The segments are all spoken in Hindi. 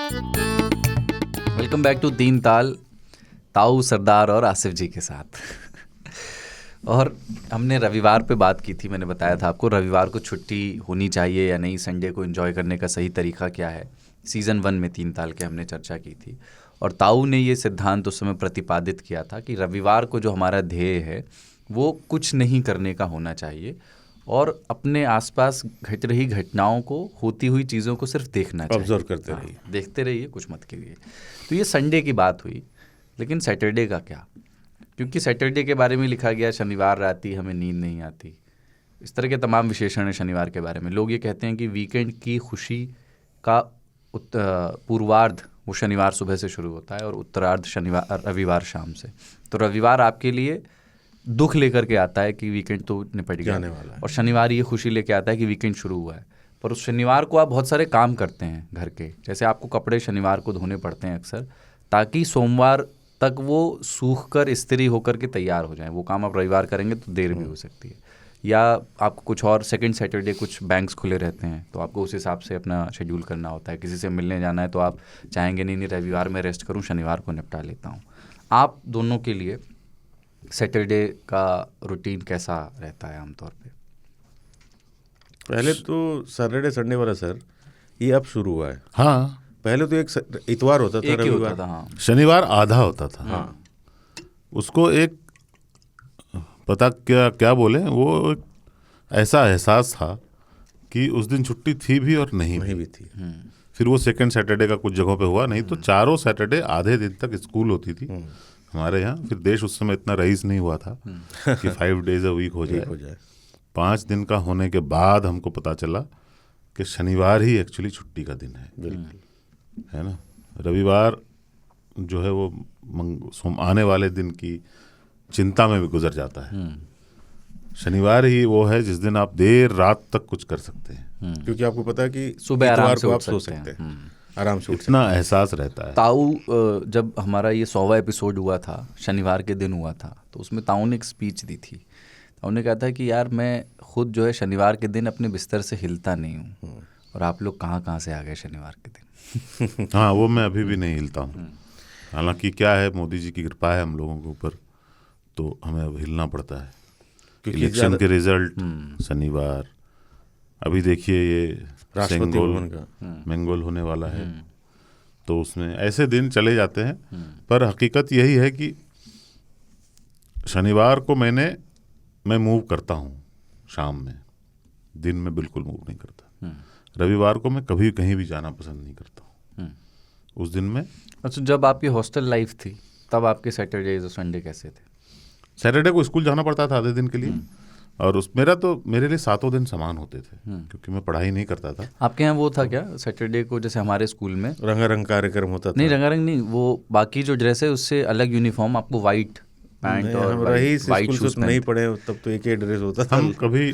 वेलकम बैक टू तीन ताल, ताऊ सरदार और आसिफ जी के साथ। और हमने रविवार पे बात की थी। मैंने बताया था आपको रविवार को छुट्टी होनी चाहिए या नहीं, संडे को एंजॉय करने का सही तरीका क्या है। सीज़न 1 में तीन ताल के हमने चर्चा की थी और ताऊ ने ये सिद्धांत उस समय प्रतिपादित किया था कि रविवार को जो हमारा ध्येय है वो कुछ नहीं करने का होना चाहिए और अपने आसपास घट रही घटनाओं को, होती हुई चीज़ों को सिर्फ देखना चाहिए, ऑब्जर्व करते रहिए, देखते रहिए, कुछ मत कीजिए। तो ये संडे की बात हुई, लेकिन सैटरडे का क्या? क्योंकि सैटरडे के बारे में लिखा गया शनिवार राती हमें नींद नहीं आती। इस तरह के तमाम विशेषण हैं शनिवार के बारे में। लोग ये कहते हैं कि वीकेंड की खुशी का पूर्वार्ध वो शनिवार सुबह से शुरू होता है और उत्तरार्ध रविवार शाम से। तो रविवार आपके लिए दुख लेकर के आता है कि वीकेंड तो निपट गया वाला है, और शनिवार ये खुशी लेके आता है कि वीकेंड शुरू हुआ है। पर उस शनिवार को आप बहुत सारे काम करते हैं घर के, जैसे आपको कपड़े शनिवार को धोने पड़ते हैं अक्सर, ताकि सोमवार तक वो सूख कर इस्त्री होकर के तैयार हो जाए। वो काम आप रविवार करेंगे तो देर भी हो सकती है। या आपको कुछ और, सेकंड सैटरडे कुछ बैंक्स खुले रहते हैं तो आपको उस हिसाब से अपना शेड्यूल करना होता है। किसी से मिलने जाना है तो आप चाहेंगे नहीं रविवार में रेस्ट करूं, शनिवार को निपटा लेता हूं। आप दोनों के लिए सैटरडे का रूटीन कैसा रहता है आमतौर पे? पहले तो सैटरडे संडे वाला सर ये अब शुरू हुआ है। हाँ, पहले तो एक इतवार होता था, एक ही रविवार होता था। हाँ, शनिवार आधा होता था। हाँ, उसको एक पता क्या बोले, वो एक ऐसा एहसास था कि उस दिन छुट्टी थी भी और नहीं भी थी। फिर वो सेकंड सैटरडे का कुछ जगहों पे हुआ, नहीं तो चारों सैटरडे आधे दिन तक स्कूल होती थी हमारे यहाँ। फिर देश उस समय इतना रईस नहीं हुआ था कि 5 days a week हो जाए। 5 दिन का होने के बाद हमको पता चला कि शनिवार ही एक्चुअली छुट्टी का दिन है। बिल्कुल, है ना। रविवार जो है वो आने वाले दिन की चिंता में भी गुजर जाता है। शनिवार ही वो है जिस दिन आप देर रात तक कुछ कर सकते हैं, क्योंकि आपको पता है कि सुबह आराम से को उठ आप सो सकते सकते हैं। हैं, आराम से उठ सकते इतना एहसास रहता है। ताऊ जब हमारा ये 100वां एपिसोड हुआ था, शनिवार के दिन हुआ था, तो उसमें ताऊ ने एक स्पीच दी थी। ताऊ ने कहा था कि यार मैं खुद जो है शनिवार के दिन अपने बिस्तर से हिलता नहीं हूँ और आप लोग कहाँ कहाँ से आ गए शनिवार के दिन। हाँ, वो मैं अभी भी नहीं हिलता हूँ। हालांकि क्या है, मोदी जी की कृपा है हम लोगों के ऊपर, तो हमें अब हिलना पड़ता है। क्योंकि इलेक्शन के रिजल्ट शनिवार, अभी देखिए ये राष्ट्रपति भवन का मंगोल होने वाला है, तो उसमें ऐसे दिन चले जाते हैं। पर हकीकत यही है कि शनिवार को मैं मूव करता हूँ शाम में, दिन में बिल्कुल मूव नहीं करता। रविवार को मैं कभी कहीं भी जाना पसंद नहीं करता हूँ उस दिन में। अच्छा, जब आपकी हॉस्टल लाइफ थी तब आपके सैटरडे और संडे कैसे थे? सैटरडे को स्कूल जाना पड़ता था आधे दिन के लिए, और मेरे लिए 7 दिन समान होते थे क्योंकि मैं पढ़ाई नहीं करता था। आपके यहाँ वो था क्या सैटरडे को, जैसे हमारे स्कूल में रंगारंग कार्यक्रम होता था? नहीं, रंगारंग नहीं, वो बाकी जो ड्रेस है उससे अलग यूनिफॉर्म, आपको वाइट पैंट और वाइट शूज नहीं पढ़े तब तो एक ही ड्रेस होता था। हम कभी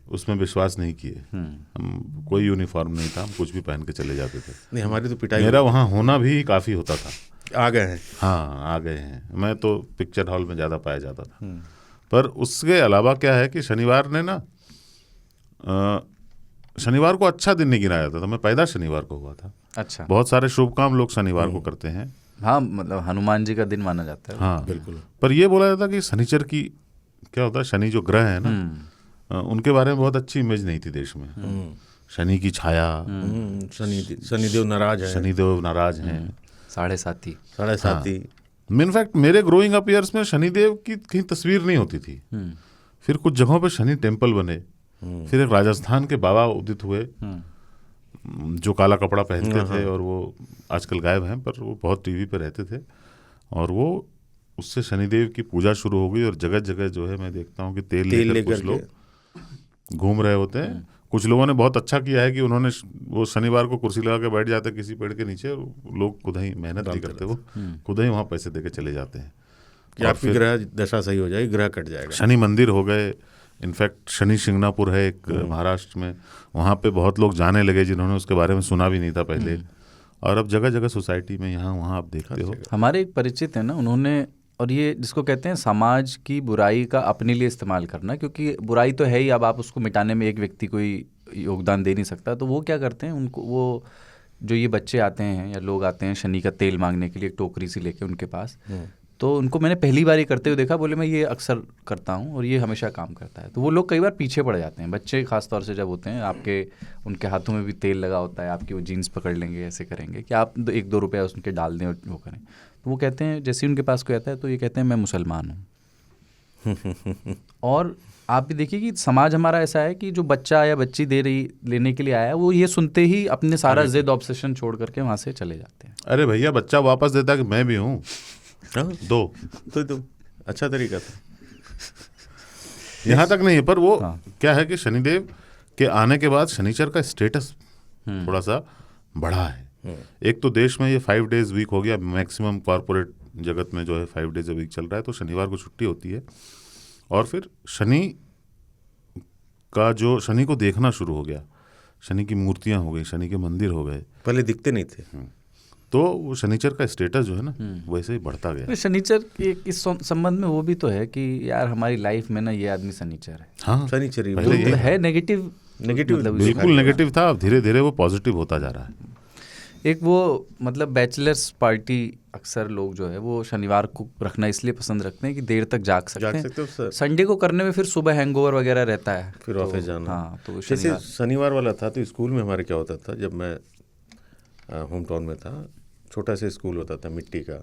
उसमें विश्वास नहीं किए। हम कोई यूनिफॉर्म नहीं था, हम कुछ भी पहन के चले जाते थे। नहीं, हमारी तो पिटाई। मेरा वहाँ होना भी काफ़ी होता था। आ गए हैं? हाँ, आ गए हैं। मैं तो पिक्चर हॉल में ज़्यादा पाया जाता था। पर उसके अलावा क्या है कि शनिवार ने ना शनिवार को अच्छा दिन नहीं गिनाया जाता था। मैं पैदा शनिवार को हुआ था। अच्छा, बहुत सारे शुभ काम लोग शनिवार को करते हैं। हाँ, मतलब हनुमान जी का दिन माना जाता है। हाँ बिल्कुल। पर ये बोला जाता कि शनिचर की क्या होता है, शनि जो ग्रह है ना, उनके बारे में बहुत अच्छी इमेज नहीं थी देश में। शनि की छाया, शनिदेव नाराज है, शनिदेव नाराज हैं, साढ़े साथी। इनफैक्ट मेरे ग्रोइंग अप ईयर्स में शनिदेव की कहीं तस्वीर नहीं होती थी। फिर कुछ जगहों पे शनि टेम्पल बने। फिर एक राजस्थान के बाबा उदित हुए जो काला कपड़ा पहनते थे, और वो आजकल गायब हैं, पर वो बहुत टीवी पे रहते थे। और वो उससे शनिदेव की पूजा शुरू हो गई, और जगह जगह जो है मैं देखता हूँ कि तेल लेकर कुछ लोग घूम रहे होते हैं। कुछ लोगों ने बहुत अच्छा किया है कि उन्होंने वो शनिवार को कुर्सी लगा के बैठ जाते किसी पेड़ के नीचे, लोग खुद ही मेहनत नहीं करते, वो खुद ही वहाँ पैसे देके चले जाते हैं कि आपकी ग्रह दशा सही हो जाएगी, ग्रह कट जाएगा। शनि मंदिर हो गए। इनफैक्ट शनि शिंगणापुर है एक महाराष्ट्र में, वहाँ पे बहुत लोग जाने लगे जिन्होंने उसके बारे में सुना भी नहीं था पहले। और अब जगह जगह सोसाइटी में यहाँ वहाँ आप देखते हो। हमारे एक परिचित है ना, उन्होंने, और ये जिसको कहते हैं समाज की बुराई का अपने लिए इस्तेमाल करना, क्योंकि बुराई तो है ही, अब आप उसको मिटाने में एक व्यक्ति कोई योगदान दे नहीं सकता, तो वो क्या करते हैं, उनको वो जो ये बच्चे आते हैं या लोग आते हैं शनि का तेल मांगने के लिए टोकरी सी लेके उनके पास, तो उनको मैंने पहली बार ही करते हुए देखा, बोले मैं ये अक्सर करता हूँ और ये हमेशा काम करता है। तो वो लोग कई बार पीछे पड़ जाते हैं, बच्चे खास तौर से जब होते हैं, आपके उनके हाथों में भी तेल लगा होता है, आपकी वो जीन्स पकड़ लेंगे, ऐसे करेंगे कि आप 1-2 रुपये उनके डाल दें और वो करें। तो वो कहते हैं, जैसे उनके पास कोई आता है तो ये कहते हैं मैं मुसलमान हूँ। और आप भी देखिए कि समाज हमारा ऐसा है कि जो बच्चा या बच्ची लेने के लिए आया है, वो ये सुनते ही अपने सारा जिद ऑब्सेशन छोड़ करके वहाँ से चले जाते हैं। अरे भैया, बच्चा वापस देता कि मैं भी हूँ, दो। तो अच्छा तरीका था। यहाँ तक नहीं है, पर वो क्या है कि शनिदेव के आने के बाद शनिचर का स्टेटस थोड़ा सा बढ़ा है। एक तो देश में ये 5 डेज वीक हो गया, मैक्सिमम कॉर्पोरेट जगत में जो है 5 डेज वीक चल रहा है, तो शनिवार को छुट्टी होती है। और फिर शनि को देखना शुरू हो गया, शनि की मूर्तियां हो गई, शनि के मंदिर हो गए, पहले दिखते नहीं थे। तो वो शनिचर का स्टेटस जो है ना वैसे ही बढ़ता गया। शनिचर के इस संबंध में वो भी तो है कि यार हमारी लाइफ में ना ये आदमी शनिचर है। हाँ, शनिचर है नेगेटिव मतलब बिल्कुल नेगेटिव था, अब धीरे धीरे वो पॉजिटिव होता जा रहा है। एक वो मतलब बैचलर्स पार्टी अक्सर लोग जो है वो शनिवार को रखना इसलिए पसंद रखते हैं कि देर तक जाग सकते हैं। संडे को करने में फिर सुबह हैंगओवर वगैरह रहता है, फिर ऑफिस जाना। हाँ, तो जैसे शनिवार वाला था तो स्कूल में हमारे क्या होता था, जब मैं होम टाउन में था, छोटा सा स्कूल होता था मिट्टी का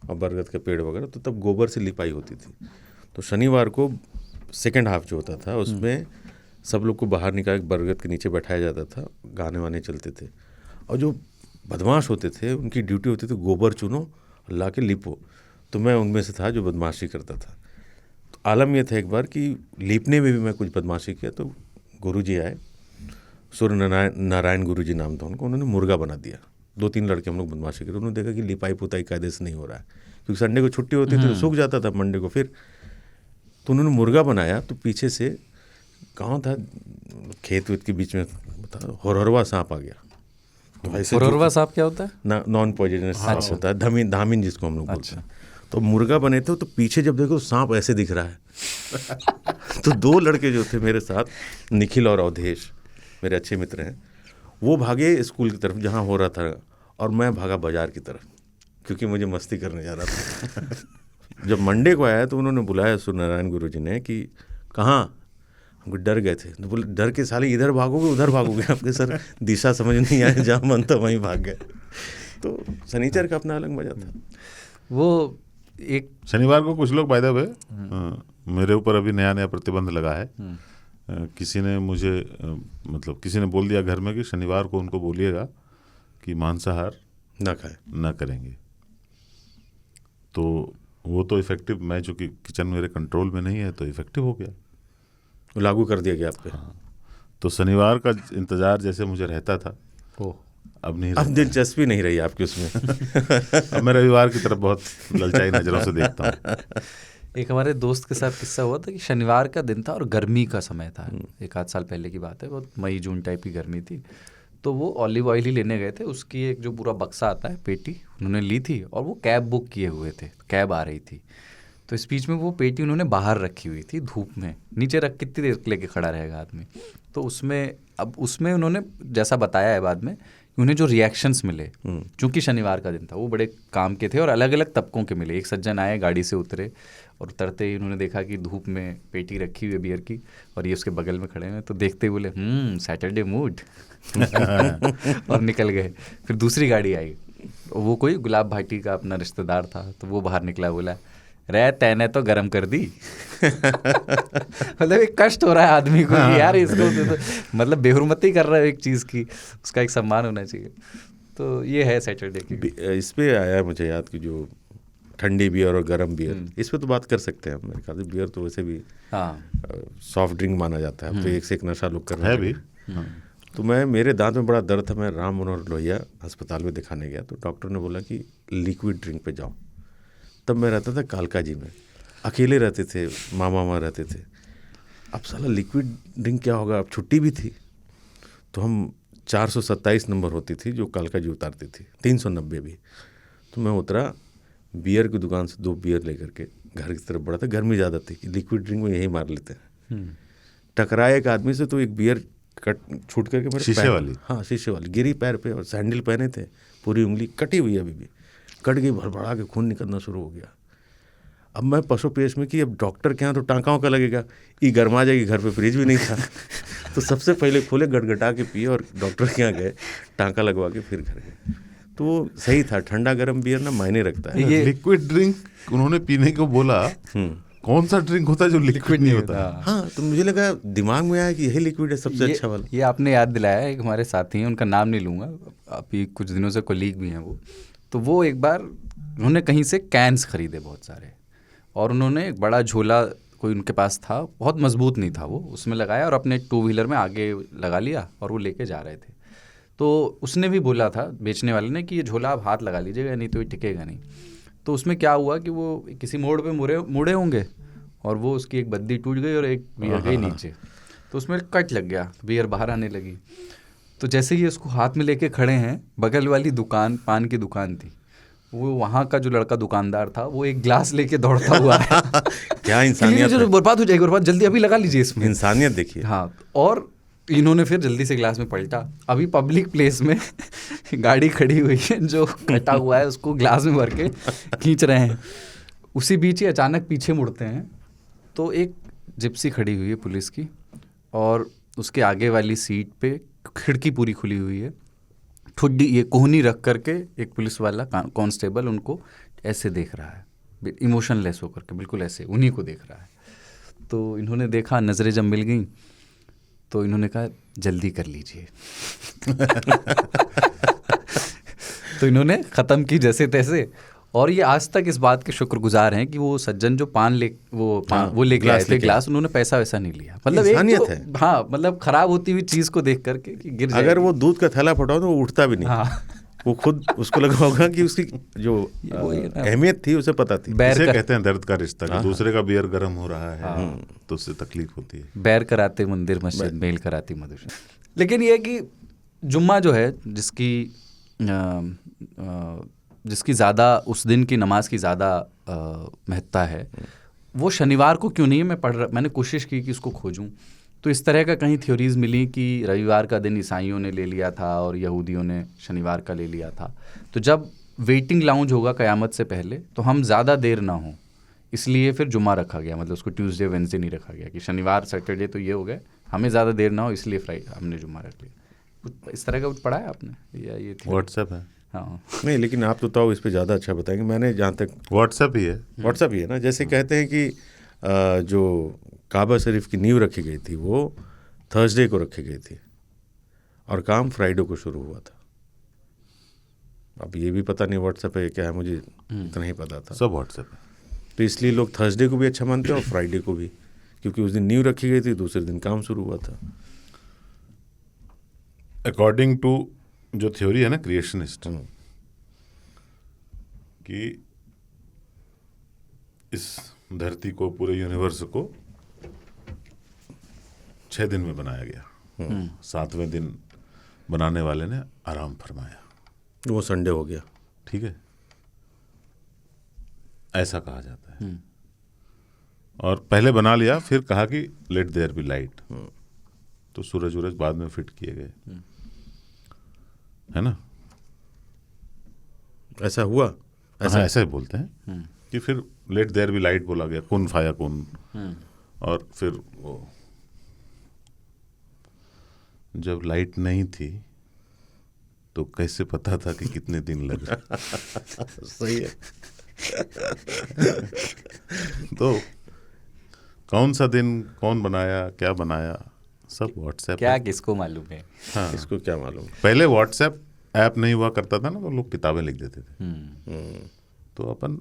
और बरगद के पेड़ वगैरह, तो तब गोबर से लिपाई होती थी। तो शनिवार को सेकेंड हाफ जो होता था उसमें सब लोग को बाहर निकाल के बरगद के नीचे बैठाया जाता था, गाने वाने चलते थे, और जो बदमाश होते थे उनकी ड्यूटी होती थी गोबर चुनो और ला के लिपो। तो मैं उनमें से था जो बदमाशी करता था। तो आलम यह था एक बार कि लीपने में भी मैं कुछ बदमाशी किया, तो गुरुजी आए, सूर्य नारायण गुरुजी नाम था उनको, उन्होंने मुर्गा बना दिया। 2-3 लड़के हम लोग बदमाशी करे, उन्होंने देखा कि लिपाई पुताई कायदे से नहीं हो रहा है, क्योंकि संडे को छुट्टी होती थी तो सूख जाता था मंडे को। फिर तो उन्होंने मुर्गा बनाया, तो पीछे से गाँव था, खेत वेत के बीच में होरहरवा सांप आ गया। होरहरवा सांप क्या होता है? नॉन पॉइजनस सांप होता है, धामिन जिसको हम लोग बोलते हैं। तो मुर्गा बने थे, तो पीछे जब देखो सांप ऐसे दिख रहा है तो 2 लड़के जो थे मेरे साथ, निखिल और अवधेश, मेरे अच्छे मित्र हैं, वो भागे स्कूल की तरफ जहाँ हो रहा था, और मैं भागा बाजार की तरफ, क्योंकि मुझे मस्ती करने जा रहा था। जब मंडे को आया तो उन्होंने बुलाया सूर्यनारायण गुरु जी ने कि कहाँ, हमको डर गए थे। तो बोले डर के साले इधर भागोगे उधर भागोगे, आपके सर दिशा समझ नहीं आए, जहाँ मन था वहीं भाग गए। तो शनिचर का अपना अलग मजा था। वो एक शनिवार को कुछ लोग बाय द वे मेरे ऊपर अभी नया प्रतिबंध लगा है। किसी ने मुझे मतलब किसी ने बोल दिया घर में कि शनिवार को उनको बोलिएगा कि मांसाहार ना करेंगे। तो वो तो इफेक्टिव, मैं चूँकि किचन मेरे कंट्रोल में नहीं है तो इफेक्टिव हो गया, लागू कर दिया गया आप पे। हाँ, तो शनिवार का इंतजार जैसे मुझे रहता था अब नहीं, अब दिलचस्पी नहीं रही आपकी उसमें। अब मैं रविवार की तरफ बहुत ललचाई नज़रों से देखता हूँ। एक हमारे दोस्त के साथ किस्सा हुआ था कि शनिवार का दिन था और गर्मी का समय था, 1-8 साल पहले की बात है, बहुत मई जून टाइप की गर्मी थी। तो वो ऑलिव ऑयल ही लेने गए थे, उसकी एक जो पूरा बक्सा आता है पेटी उन्होंने ली थी, और वो कैब बुक किए हुए थे, कैब आ रही थी। तो इस बीच में वो पेटी उन्होंने बाहर रखी हुई थी धूप में, नीचे रख कितनी देर लेके खड़ा रहेगा आदमी। तो उसमें उन्होंने जैसा बताया है बाद में, उन्हें जो रिएक्शंस मिले, चूंकि शनिवार का दिन था, वो बड़े काम के थे और अलग अलग तबकों के मिले। एक सज्जन आए, गाड़ी से उतरे, और उतरते ही उन्होंने देखा कि धूप में पेटी रखी हुई है बियर की और ये उसके बगल में खड़े हैं। तो देखते ही बोले सैटरडे मूड और निकल गए। फिर दूसरी गाड़ी आई, वो कोई गुलाब भाटी का अपना रिश्तेदार था, तो वो बाहर निकला, बोला रे तैने तो गरम कर दी। मतलब एक कष्ट हो रहा है आदमी को कि यार इसको तो मतलब बेहुरमती कर रहा है एक चीज़ की, उसका एक सम्मान होना चाहिए। तो ये है सैटरडे की। इस पे आया मुझे याद कि जो ठंडी बियर और गर्म बियर, इस पे तो बात कर सकते हैं मेरे ख्याल से। बियर तो वैसे भी सॉफ्ट ड्रिंक माना जाता है, तो एक से एक नशा लोग कर रहे हैं भी। तो मेरे दांत में बड़ा दर्द था, मैं राम मनोहर लोहिया अस्पताल में दिखाने गया, तो डॉक्टर ने बोला कि लिक्विड ड्रिंक पे जाओ। तब मैं रहता था कालका जी में, अकेले रहते थे, मामा रहते थे। अब साला लिक्विड ड्रिंक क्या होगा, अब छुट्टी भी थी, तो हम 427 नंबर होती थी जो कालका जी उतारती थी, 390 भी। तो मैं उतरा, बियर की दुकान से 2 बियर लेकर के घर की तरफ बढ़ा था। गर्मी ज़्यादा थी कि लिक्विड ड्रिंक में यही मार लेते हैं। टकराए एक आदमी से, तो एक बियर कट छूट करके मेरे शीशे पैर- वाली? हाँ शीशे वाली गिरी पैर पे, और सैंडल पहने थे, पूरी उंगली कटी हुई है अभी भी, कट गई, भड़बड़ा के खून निकलना शुरू हो गया। अब मैं पशु पेश में कि अब डॉक्टर के यहाँ तो टाँकाओं का लगेगा, ये गर्मा जाएगी, घर पे फ्रिज भी नहीं था तो सबसे पहले खोले, गटगटा के पिए और डॉक्टर के यहाँ गए, टाँका लगवा के फिर घर गए। तो सही था, ठंडा गर्म बियर ना मायने रखता है। ये लिक्विड ड्रिंक उन्होंने पीने को बोला, कौन सा ड्रिंक होता है जो लिक्विड नहीं होता? हाँ, तो मुझे लगा दिमाग में आया कि यही लिक्विड है सबसे अच्छा वाला। ये आपने याद दिलाया, एक हमारे साथी हैं, उनका नाम नहीं लूँगा, अभी कुछ दिनों से कोलीग भी हैं वो, तो वो एक बार उन्होंने कहीं से कैंस खरीदे बहुत सारे, और उन्होंने एक बड़ा झोला कोई उनके पास था, बहुत मजबूत नहीं था वो, उसमें लगाया और अपने 2 व्हीलर में आगे लगा लिया और वो लेके जा रहे थे। तो उसने भी बोला था बेचने वाले ने कि ये झोला आप हाथ लगा लीजिएगा, नहीं तो ये टिकेगा नहीं। तो उसमें क्या हुआ कि वो किसी मोड़ पे मुड़े होंगे और वो उसकी एक बद्दी टूट गई और एक बियर गई नीचे, तो उसमें कट लग गया, बियर बाहर आने लगी। तो जैसे ही उसको हाथ में लेके खड़े हैं, बगल वाली दुकान, पान की दुकान थी, वो वहाँ का जो लड़का दुकानदार था, वो एक ग्लास लेके दौड़ता हुआ आया क्या इंसानियत है। बर्बाद हो जाएगी, बर्बाद, जल्दी अभी लगा लीजिए इसमें, इंसानियत देखिए। हाँ। और इन्होंने फिर जल्दी से ग्लास में पलटा, अभी पब्लिक प्लेस में गाड़ी खड़ी हुई है, जो कटा हुआ है उसको ग्लास में भर के खींच रहे हैं। उसी बीच ही अचानक पीछे मुड़ते हैं तो एक जिप्सी खड़ी हुई है पुलिस की, और उसके आगे वाली सीट पे खिड़की पूरी खुली हुई है, ठुड्डी ये कोहनी रख करके एक पुलिस वाला कांस्टेबल उनको ऐसे देख रहा है, इमोशनलेस होकर के, बिल्कुल ऐसे उन्हीं को देख रहा है। तो इन्होंने देखा, नज़रें जब मिल गई तो इन्होंने कहा जल्दी कर लीजिए तो इन्होंने ख़त्म की जैसे तैसे, और ये आज तक इस बात के शुक्रगुजार हैं कि वो सज्जन जो पान ले वो लेके आए थे ग्लास, उन्होंने पैसा वैसा नहीं लिया। मतलब इंसानियत एक है। हाँ, मतलब खराब होती हुई चीज़ को देख करके कि गिर जाएगी। अगर वो दूध का थैला फटाओ तो वो उठता भी नहीं। हाँ। वो खुद उसको लगा होगा कि उसकी जो अहमियत थी उसे पता थी। बैर इसे कर, कहते हैं दर्द का रिश्ता, कि दूसरे का बियर गर्म हो रहा है तो उससे तकलीफ होती है। बैर कराते मंदिर मस्जिद, मेल कराती मधुर। लेकिन ये कि जुम्मा जो है, जिसकी ज़्यादा, उस दिन की नमाज की ज़्यादा महत्ता है, वो शनिवार को क्यों नहीं है? मैंने कोशिश की कि उसको खोजूं, तो इस तरह का कहीं थ्योरीज मिली कि रविवार का दिन ईसाइयों ने ले लिया था और यहूदियों ने शनिवार का ले लिया था। तो जब वेटिंग लाउंज होगा क़यामत से पहले, तो हम ज़्यादा देर ना हो, इसलिए फिर जुम्मा रखा गया, मतलब उसको ट्यूसडे वेडनेसडे नहीं रखा गया कि शनिवार सैटरडे तो ये हो गए, हमें ज़्यादा देर ना हो इसलिए फ्राइडे हमने जुम्मा रख लिया। इस तरह का कुछ पढ़ा है आपने या ये व्हाट्सएप है? हाँ नहीं, लेकिन आप तो इस पे ज़्यादा अच्छा बताएंगे। मैंने जहाँ तक व्हाट्सएप ही है। व्हाट्सएप ही है ना, जैसे कहते हैं कि जो काबा शरीफ की नींव रखी गई थी वो थर्सडे को रखी गई थी और काम फ्राइडे को शुरू हुआ था। अब ये भी पता नहीं व्हाट्सएप है क्या है, मुझे इतना ही पता था। सब व्हाट्सएप है। तो इसलिए लोग थर्सडे को भी अच्छा मानते हैं और फ्राइडे को भी, क्योंकि उस दिन नींव रखी गई थी, दूसरे दिन काम शुरू हुआ था। अकॉर्डिंग टू जो थ्योरी है ना क्रिएशनिस्ट, कि इस धरती को, पूरे यूनिवर्स को 6 दिन में बनाया गया, 7वें दिन बनाने वाले ने आराम फरमाया, वो संडे हो गया। ठीक है, ऐसा कहा जाता है। और पहले बना लिया, फिर कहा कि लेट देयर बी लाइट, तो सूरज वूरज बाद में फिट किए गए, है ना? ऐसा हुआ, ऐसा ही बोलते हैं कि फिर लेट देयर बी लाइट बोला गया, कुन फाया कुन, और फिर वो जब लाइट नहीं थी तो कैसे पता था कि कितने दिन लगे? सही है। तो कौन सा दिन कौन बनाया, क्या बनाया, सब व्हाट्सएप क्या है। किसको मालूम है? हाँ, इसको क्या मालूम। पहले व्हाट्सएप ऐप नहीं हुआ करता था ना, तो लोग किताबें लिख देते थे। तो अपन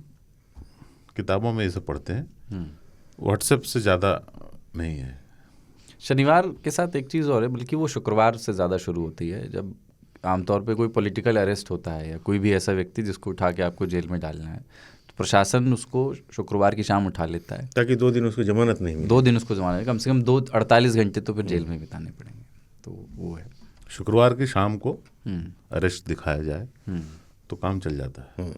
किताबों में ये सब पढ़ते हैं, व्हाट्सएप से ज़्यादा नहीं है। शनिवार के साथ एक चीज़ और है, बल्कि वो शुक्रवार से ज़्यादा शुरू होती है, जब आमतौर पे कोई पॉलिटिकल अरेस्ट होता है या कोई भी ऐसा व्यक्ति जिसको उठा के आपको जेल में डालना है, तो प्रशासन उसको शुक्रवार की शाम उठा लेता है, ताकि 2 दिन उसको जमानत नहीं मिले। 2 दिन उसको जमानत, कम से कम 48 घंटे तो फिर जेल में बिताने पड़ेंगे। तो वो है, शुक्रवार की शाम को अरेस्ट दिखाया जाए तो काम चल जाता है।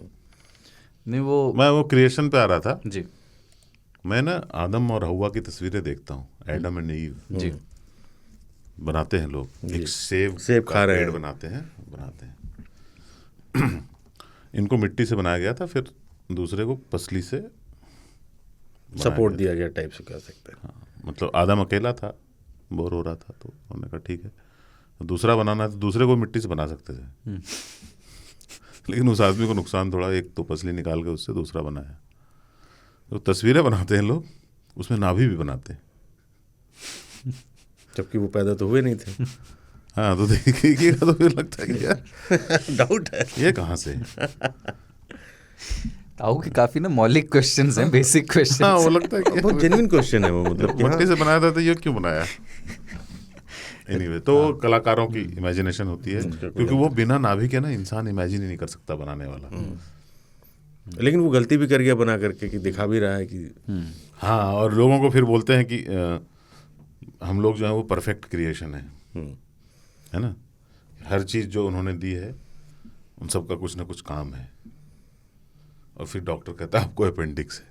नहीं वो मैं वो क्रिएशन पे आ रहा था। जी मैं ना आदम और हव्वा की तस्वीरें देखता हूँ, एडम एंड ईव। जी बनाते हैं लोग, एक सेब खा का रहे पेड़ हैं। बनाते हैं। इनको मिट्टी से बनाया गया था, फिर दूसरे को पसली से सपोर्ट दिया गया टाइप से कह सकते हैं। हाँ, मतलब आदम अकेला था, बोर हो रहा था, तो उन्होंने कहा ठीक है, दूसरा बनाना है तो दूसरे को मिट्टी से बना सकते थे। लेकिन उस आदमी को नुकसान थोड़ा, एक तो पसली निकाल के उससे दूसरा बनाया। तो तस्वीरें बनाते हैं लोग, उसमें नाभि भी बनाते हैं, जबकि वो पैदा तो हुए नहीं थे। हाँ, तो देखिएगा तो फिर लगता है कि यार डाउट है। ये कहाँ से। ताऊ के काफी ना मौलिक क्वेश्चंस हैं, बेसिक क्वेश्चंस। हाँ, वो लगता है कि बहुत जेन्युइन क्वेश्चन है वो, मतलब कि मट्टी हाँ, से बनाया था तो ये क्यों बनाया। एनीवे, तो कलाकारों की इमेजिनेशन होती है, क्योंकि वो बिना नाभि के ना इंसान इमेजिन ही नहीं कर सकता बनाने वाला। लेकिन वो गलती भी कर गया बना करके, कि दिखा भी रहा है कि हाँ, और लोगों को फिर बोलते हैं कि हम लोग जो है वो परफेक्ट क्रिएशन है ना, हर चीज़ जो उन्होंने दी है उन सब का कुछ ना कुछ काम है। और फिर डॉक्टर कहता है आपको अपेंडिक्स है।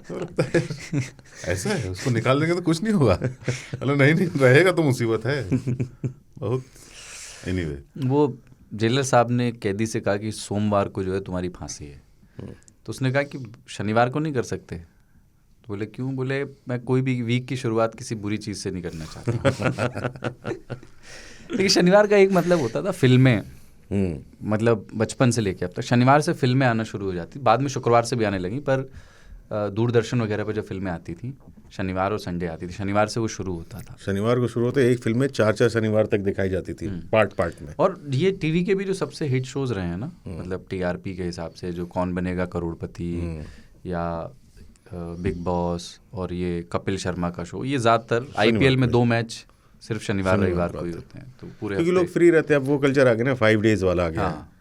तो लगता है ऐसा है, उसको निकाल देंगे तो कुछ नहीं होगा। अरे नहीं रहेगा तो मुसीबत है बहुत। एनीवे, वो जेलर साहब ने कैदी से कहा कि सोमवार को जो है तुम्हारी फांसी है, तो उसने कहा कि शनिवार को नहीं कर सकते। तो बोले क्यों? बोले मैं कोई भी वीक की शुरुआत किसी बुरी चीज़ से नहीं करना चाहता। लेकिन शनिवार का एक मतलब होता था फिल्में, मतलब बचपन से लेके अब तक शनिवार से फिल्में आना शुरू हो जाती, बाद में शुक्रवार से भी आने लगी, पर दूरदर्शन वगैरह पर जो फिल्में आती थी शनिवार और संडे आती थी, शनिवार से वो शुरू होता था। शनिवार को शुरू होते, एक फिल्म में 4 शनिवार तक दिखाई जाती थी, पार्ट में। और ये टीवी के भी जो सबसे हिट शोज रहे हैं ना, मतलब टीआरपी के हिसाब से, जो कौन बनेगा करोड़पति या बिग बॉस और ये कपिल शर्मा का शो, ये ज़्यादातर आईपीएल में 2 मैच सिर्फ शनिवार रविवार को ही होते हैं, तो पूरे क्योंकि लोग फ्री रहते हैं। अब वो कल्चर आ गया ना, 5 डेज वाला आ गया है।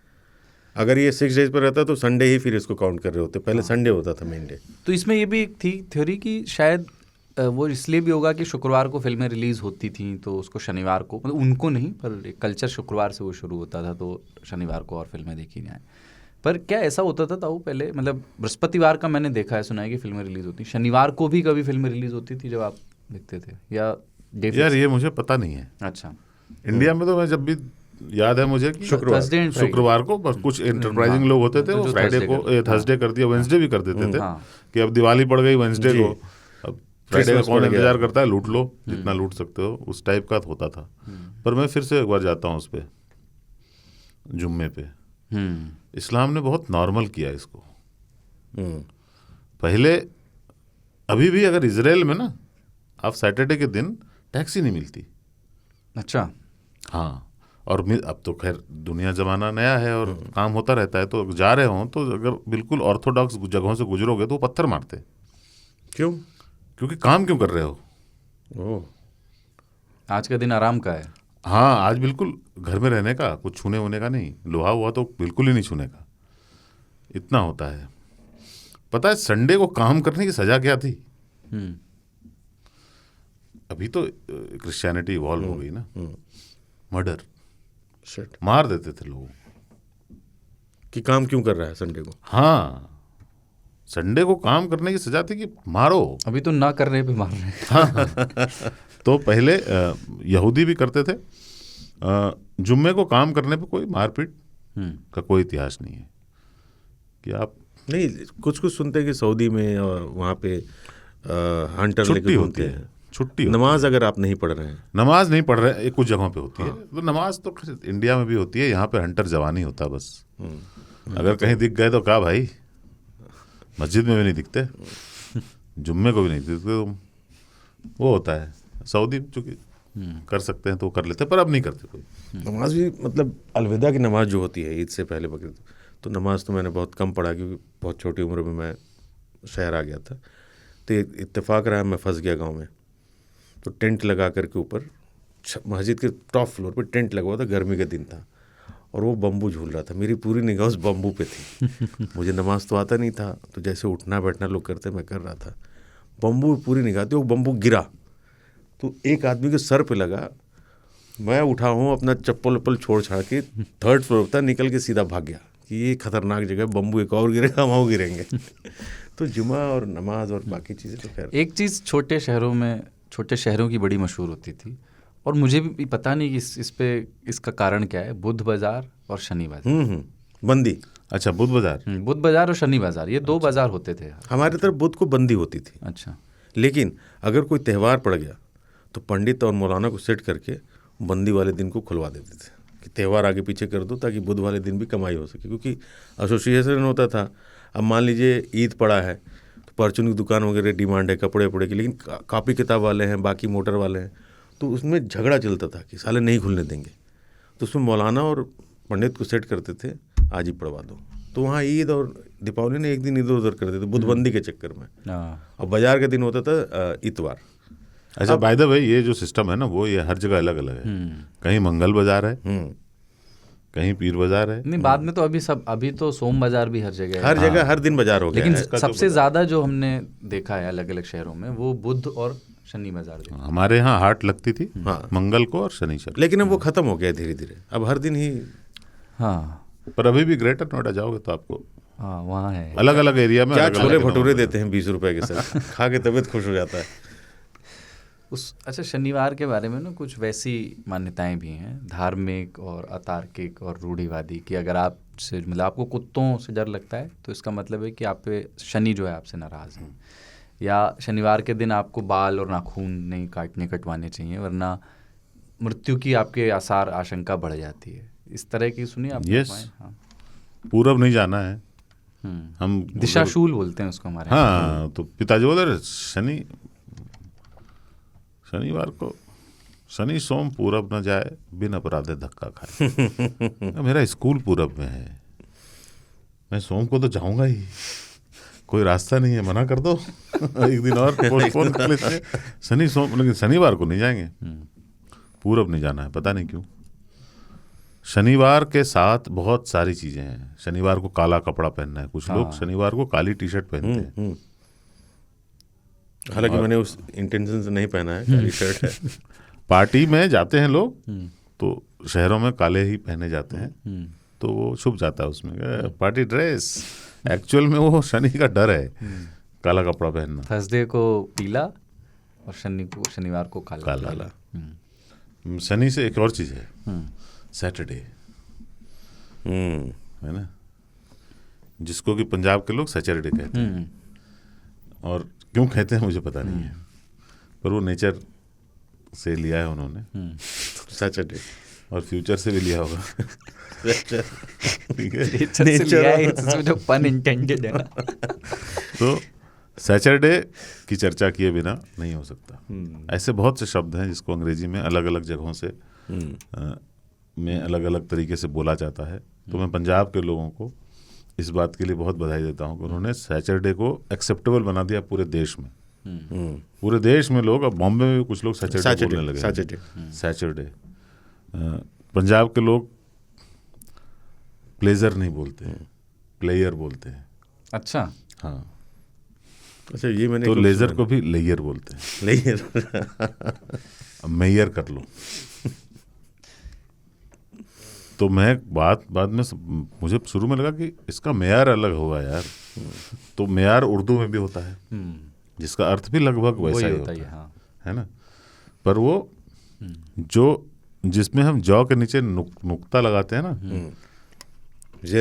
अगर ये 6 डेज पर रहता तो संडे ही फिर इसको काउंट कर रहे होते, पहले संडे होता था मेन डे। तो इसमें ये भी एक थी थ्योरी कि शायद वो इसलिए भी होगा कि शुक्रवार को फिल्में रिलीज़ होती थी, तो उसको शनिवार को, मतलब उनको नहीं पर एक कल्चर शुक्रवार से वो शुरू होता था, तो शनिवार को और फिल्में देखी जाएँ। पर क्या ऐसा होता था ताऊ पहले, मतलब बृहस्पतिवार का मैंने देखा है, सुना है कि फिल्में रिलीज़ होती, शनिवार को भी कभी फिल्में रिलीज़ होती थी जब आप देखते थे, या यार ये मुझे पता नहीं है। अच्छा, इंडिया में तो मैं जब भी याद है मुझे कि शुक्रवार को बस कुछ एंटरप्राइजिंग लोग होते थे, वो फ्राइडे को थर्सडे कर दिया, वेंसडे भी कर देते थे कि अब दिवाली पड़ गई वेंसडे को, अब फ्राइडे का कौन इंतजार करता है, लूट लो जितना लूट सकते हो, उस टाइप का होता था। पर मैं फिर से एक बार जाता हूँ उस पर, जुम्मे पे। इस्लाम ने बहुत नॉर्मल किया इसको। पहले अभी भी अगर इजराइल में ना आप सैटरडे के दिन टैक्सी नहीं मिलती। अच्छा, हाँ, और अब तो खैर दुनिया ज़माना नया है और काम होता रहता है, तो जा रहे हों तो अगर बिल्कुल ऑर्थोडॉक्स जगहों से गुजरोगे तो वो पत्थर मारते। क्यों? क्योंकि काम क्यों कर रहे हो। ओह, आज का दिन आराम का है। हाँ, आज बिल्कुल घर में रहने का, कुछ छूने होने का नहीं, लोहा हुआ तो बिल्कुल ही नहीं छूने का, इतना होता है। पता है संडे को काम करने की सज़ा क्या थी? अभी तो क्रिश्चियनिटी इवॉल्व हो गई ना, मर्डर, मार देते थे लोगों कि काम क्यों कर रहा है संडे को। हाँ, संडे को काम करने की सजा थी कि मारो। अभी तो ना करने पे मार रहे हैं। हाँ, तो पहले यहूदी भी करते थे। जुम्मे को काम करने पे कोई मारपीट का कोई इतिहास नहीं है कि आप नहीं, कुछ सुनते हैं कि सऊदी में और वहाँ पे हंटर छुट्टी होती है, छुट्टी। नमाज अगर आप नहीं पढ़ रहे हैं, नमाज नहीं पढ़ रहे, कुछ जगहों पे होती है। तो नमाज तो इंडिया में भी होती है, यहाँ पे हंटर जवानी होता बस। अगर कहीं दिख गए तो कहा भाई, मस्जिद में भी नहीं दिखते, जुम्मे को भी नहीं दिखते, तो वो होता है। सऊदी चूँकि कर सकते हैं तो कर लेते, पर अब नहीं करते कोई। नमाज भी मतलब अलविदा की नमाज जो होती है ईद से पहले बकरीद, तो नमाज तो मैंने बहुत कम पढ़ा, क्योंकि बहुत छोटी उम्र में मैं शहर आ गया था। तो इत्तेफाक रहा, मैं फंस गया गांव में। तो टेंट लगा करके ऊपर मस्जिद के टॉप फ्लोर पे टेंट लगा हुआ था, गर्मी का दिन था, और वो बम्बू झूल रहा था। मेरी पूरी निगाह उस बम्बू पे थी। मुझे नमाज तो आता नहीं था, तो जैसे उठना बैठना लोग करते मैं कर रहा था। बम्बू पूरी निगाह थी, वो बम्बू गिरा तो एक आदमी के सर पे लगा। मैं उठा हूँ, अपना चप्पल वप्पल छोड़ छाड़ के 3rd फ्लोर था, निकल के सीधा भाग गया कि ये खतरनाक जगह, बम्बू एक और गिरेगा, हम गिरेंगे। तो जुमा और नमाज और बाकी चीज़ें तो खैर। एक चीज़ छोटे शहरों में, छोटे शहरों की बड़ी मशहूर होती थी, और मुझे भी पता नहीं कि इस पे इसका कारण क्या है। बुध बाज़ार और शनि बाज़ार। बंदी। अच्छा, बुध बाजार। बुध बाज़ार और शनि बाज़ार, ये दो बाज़ार होते थे। हमारे तरफ बुध को बंदी होती थी। अच्छा। लेकिन अगर कोई त्यौहार पड़ गया तो पंडित और मौलाना को सेट करके बंदी वाले दिन को खुलवा देते थे कि त्यौहार आगे पीछे कर दो ताकि बुध वाले दिन भी कमाई हो सके, क्योंकि एसोसिएशन होता था। अब मान लीजिए ईद पड़ा है तो परचून की दुकान वगैरह डिमांड है कपड़े वपड़े की, लेकिन कॉपी किताब वाले हैं, बाकी मोटर वाले हैं, तो उसमें झगड़ा चलता था कि साले नहीं खुलने देंगे। तो उसमें मौलाना और पंडित को सेट करते थे, आज ही पढ़वा दो। तो वहाँ ईद और दीपावली ने एक दिन इधर उधर कर देते बुधबंदी के चक्कर में। और बाजार के दिन होता था इतवार। अच्छा, बाय द वे ये जो सिस्टम है ना, वो ये हर जगह अलग अलग है। कहीं मंगल बाजार है, कहीं पीर बाजार है। नहीं, बाद में तो अभी तो सोम बाजार भी हर जगह है। हर जगह हर दिन बाजार हो गया लेकिन है। सबसे ज़्यादा जो हमने देखा है अलग अलग शहरों में, वो बुध और शनि बाजार देखा। हमारे यहाँ हाट लगती थी मंगल को और शनिचर। लेकिन अब वो खत्म हो गया धीरे धीरे, अब हर दिन ही। हाँ, पर अभी भी ग्रेटर नोएडा जाओगे तो आपको हाँ वहाँ है। अलग अलग एरिया में क्या अलग-अलग छोले दिनों भटूरे में देते हैं 20 रुपए के साथ, खा के तबीयत खुश हो जाता है। अच्छा, शनिवार के बारे में ना कुछ वैसी मान्यताएं भी हैं, धार्मिक और अतार्किक और रूढ़िवादी, कि अगर आपसे मतलब आपको कुत्तों से डर लगता है तो इसका मतलब है कि आप पे शनि जो है आपसे नाराज़ है, या शनिवार के दिन आपको बाल और नाखून नहीं कटवाने चाहिए वरना मृत्यु की आपके आसार आशंका बढ़ जाती है। इस तरह की सुनिए आप? Yes. हाँ, पूरब नहीं जाना है। हम दिशाशूल बोलते हैं उसको हमारे। हाँ, तो पिताजी बोले रहे शनिवार को शनि सोम पूरब न जाए, बिन अपराधे धक्का खाए। मेरा स्कूल पूरब में है, मैं सोम को तो जाऊंगा ही, कोई रास्ता नहीं है, मना कर दो। एक दिन और पोस्टपोन कर लेते हैं, शनि सोम, लेकिन शनिवार को नहीं जाएंगे। पूरब नहीं जाना है, पता नहीं क्यों। शनिवार के साथ बहुत सारी चीजें हैं। शनिवार को काला कपड़ा पहनना है, कुछ लोग शनिवार को काली टी शर्ट पहनते हैं। हालांकि मैंने उस इंटेंशन से नहीं पहना है, काली शर्ट है। पार्टी में जाते हैं लोग तो शहरों में काले ही पहने जाते हैं, तो वो छुप जाता है उसमें पार्टी ड्रेस। एक्चुअल में वो शनि का डर है, काला कपड़ा पहनना। थर्सडे को पीला और शनिवार को काला। शनि से एक और चीज है, सैटरडे, है ना, जिसको कि पंजाब के लोग सैटरडे कहते हैं। और क्यों कहते हैं मुझे पता नहीं है, पर वो नेचर से लिया है उन्होंने, सैटरडे, और फ्यूचर से भी लिया होगा। ठीक है, नेचर पन इंटेंडेड है ना। तो सैटरडे की चर्चा किए बिना नहीं हो सकता। ऐसे बहुत से शब्द हैं जिसको अंग्रेजी में अलग अलग जगहों से में अलग अलग तरीके से बोला जाता है। तो मैं पंजाब के लोगों को इस बात के लिए बहुत बधाई देता हूँ कि उन्होंने सैटरडे को एक्सेप्टेबल बना दिया पूरे देश में। पूरे देश में लोग, अब बॉम्बे में भी कुछ लोग सैटरडे बोलने लगे। सैटरडे। पंजाब के लोग प्लेजर नहीं बोलते हैं, प्लेयर बोलते हैं। अच्छा, हाँ। अच्छा, ये मैंने तो लेजर को भी लेयर बोलते हैं। लेयर। मेयर कर लो। तो मैं बाद में मुझे शुरू में लगा कि इसका मेयार अलग होगा यार। तो मेयार उर्दू में भी होता है, जिसका अर्थ भी लगभग वैसा ही होता है, है ना। पर वो जो जिसमें हम जौ के नीचे नुक्ता लगाते हैं ना,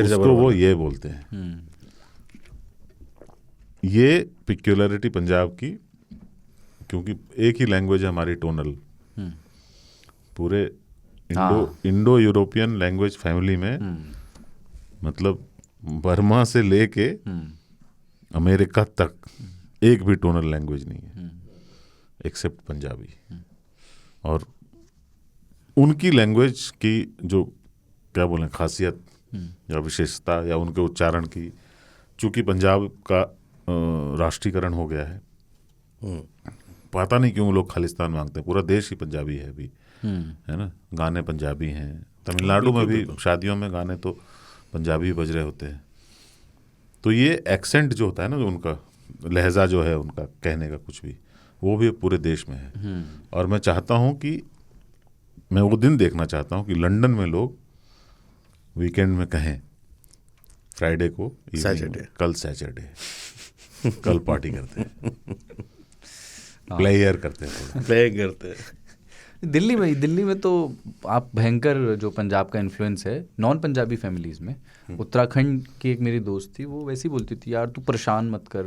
उसको वो ये बोलते हैं। ये पिक्यूलरिटी पंजाब की, क्योंकि एक ही लैंग्वेज है हमारी, टोनल। पूरे इंडो यूरोपियन लैंग्वेज फैमिली में, मतलब बर्मा से लेके अमेरिका तक एक भी टोनल लैंग्वेज नहीं है एक्सेप्ट पंजाबी। और उनकी लैंग्वेज की जो क्या बोलें खासियत या विशेषता या उनके उच्चारण की, चूंकि पंजाब का राष्ट्रीयकरण हो गया है, पता नहीं क्यों लोग खालिस्तान मांगते हैं। पूरा देश ही पंजाबी है अभी, है ना। गाने पंजाबी हैं, तमिलनाडु में भी शादियों में गाने तो पंजाबी बज रहे होते हैं। तो ये एक्सेंट जो होता है ना, जो उनका लहजा जो है उनका कहने का कुछ भी, वो भी पूरे देश में है। और मैं चाहता हूँ कि मैं वो दिन देखना चाहता हूँ कि लंदन में लोग वीकेंड में कहें, फ्राइडे को सैटरडे, कल सैटरडे, कल पार्टी करते हैं। प्लेयर करते हैं। प्ले करते हैं। दिल्ली में तो आप भयंकर जो पंजाब का इन्फ्लुएंस है नॉन पंजाबी फैमिलीज में। उत्तराखंड की एक मेरी दोस्त थी, वो वैसी बोलती थी, यार तू परेशान मत कर,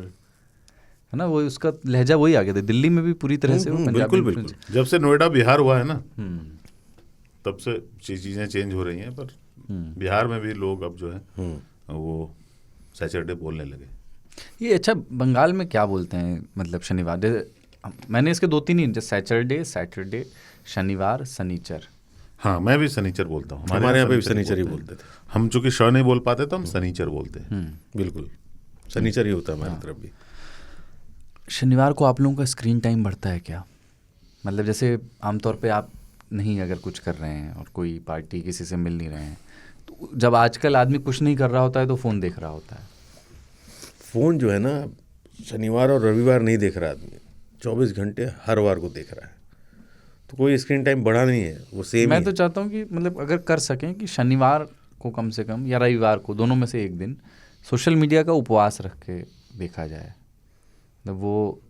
है ना, वो उसका लहजा वही आ गया था। दिल्ली में भी पूरी तरह से वो पंजाबी बिल्कुल influence बिल्कुल। जब से नोएडा बिहार हुआ है ना, हम्म। तब से चीज़ें चेंज हो रही हैं। पर बिहार में भी लोग अब जो है वो सैटरडे बोलने लगे। ये अच्छा, बंगाल में क्या बोलते हैं मतलब शनिवार? जैसे मैंने इसके 2-3 ही, जैसे सैटरडे, शनिवार, शनिचर। हाँ, मैं भी शनिचर बोलता हूँ। हमारे यहाँ पे भी शनिचर ही बोलते थे। हम चूंकि श नहीं बोल पाते तो हम शनिचर बोलते हैं। बिल्कुल शनिचर ही होता है हमारी तरफ भी। शनिवार को आप लोगों का स्क्रीन टाइम बढ़ता है क्या? मतलब जैसे आमतौर पे आप नहीं अगर कुछ कर रहे हैं और कोई पार्टी किसी से मिल नहीं रहे हैं, तो जब आजकल आदमी कुछ नहीं कर रहा होता है तो फ़ोन देख रहा होता है। फ़ोन जो है ना, शनिवार और रविवार नहीं देख रहा आदमी, 24 घंटे हर वार को देख रहा है। तो कोई स्क्रीन टाइम बढ़ा नहीं है, वो सेम मैं ही तो है। चाहता हूँ कि मतलब अगर कर सकें कि शनिवार को कम से कम या रविवार को, दोनों में से एक दिन सोशल मीडिया का उपवास रख के देखा जाए। मतलब वो,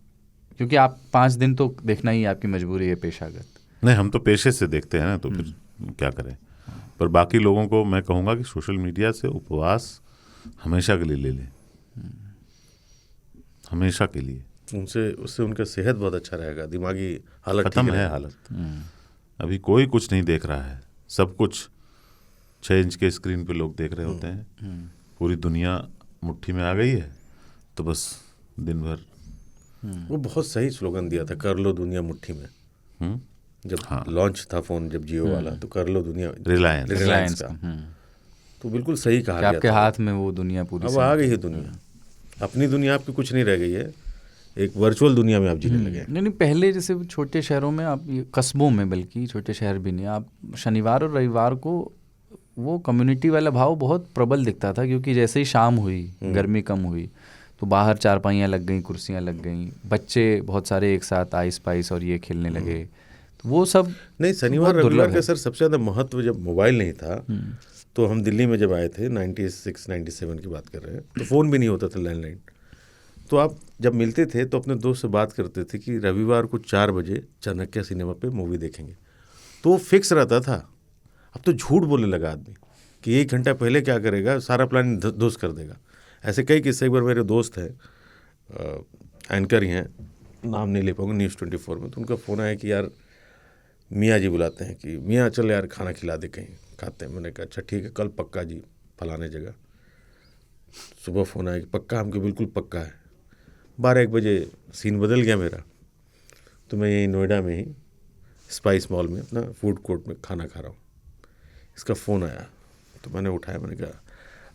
क्योंकि आप 5 दिन तो देखना ही आपकी मजबूरी है पेशागत। नहीं, हम तो पेशे से देखते हैं ना, तो फिर क्या करें। पर बाकी लोगों को मैं कहूँगा कि सोशल मीडिया से उपवास हमेशा के लिए ले लें, हमेशा के लिए। उससे उनका सेहत बहुत अच्छा रहेगा, दिमागी हालत खत्म ठीक है रहेगा। हालत। अभी कोई कुछ नहीं देख रहा है, सब कुछ 6 इंच के स्क्रीन पे लोग देख रहे होते हैं। पूरी दुनिया मुट्ठी में आ गई है, तो बस दिन भर। वो बहुत सही स्लोगन दिया था, कर लो दुनिया मुट्ठी में। जब लॉन्च था फ़ोन, जब जियो वाला, तो कर लो दुनिया रिलायंस का। तो बिल्कुल सही कहा गया आपके था। हाथ में वो दुनिया पूरी अब आ गई है दुनिया, अपनी दुनिया आपकी कुछ नहीं रह गई है, एक वर्चुअल दुनिया में आप जीने लगे। नहीं, पहले जैसे छोटे शहरों में, आप कस्बों में, बल्कि छोटे शहर भी नहीं, आप शनिवार और रविवार को वो कम्युनिटी वाला भाव बहुत प्रबल दिखता था। क्योंकि जैसे ही शाम हुई, गर्मी कम हुई, तो बाहर चारपाइयाँ लग गई, कुर्सियाँ लग गई, बच्चे बहुत सारे एक साथ आइस पाइस और ये खेलने लगे। तो वो सब नहीं, शनिवार रविवार का सर सबसे ज़्यादा महत्व, जब मोबाइल नहीं था तो हम दिल्ली में जब आए थे 96-97 की बात कर रहे हैं, तो फ़ोन भी नहीं होता था, लैंडलाइन। तो आप जब मिलते थे तो अपने दोस्त से बात करते थे कि रविवार को 4 बजे चाणक्य सिनेमा पे मूवी देखेंगे, तो वो फिक्स रहता था। अब तो झूठ बोलने लगा आदमी कि 1 घंटा पहले क्या करेगा, सारा प्लान ध्वस्त कर देगा। ऐसे कई किस्से। एक बार मेरे दोस्त हैं, एंकर ही हैं, नाम नहीं ले पाऊंगा, न्यूज़ 24 में, तो उनका फ़ोन आया कि यार मियाँ जी बुलाते हैं कि मियाँ चल यार खाना खिला दे, कहीं खाते हैं। मैंने कहा अच्छा ठीक है, कल पक्का जी, फलाने जगह। सुबह फ़ोन आया कि पक्का, हमको बिल्कुल पक्का है। 12-1 बजे सीन बदल गया मेरा, तो मैं यहीं नोएडा में ही स्पाइस मॉल में अपना फूड कोर्ट में खाना खा रहा हूँ। इसका फ़ोन आया, तो मैंने उठाया, मैंने कहा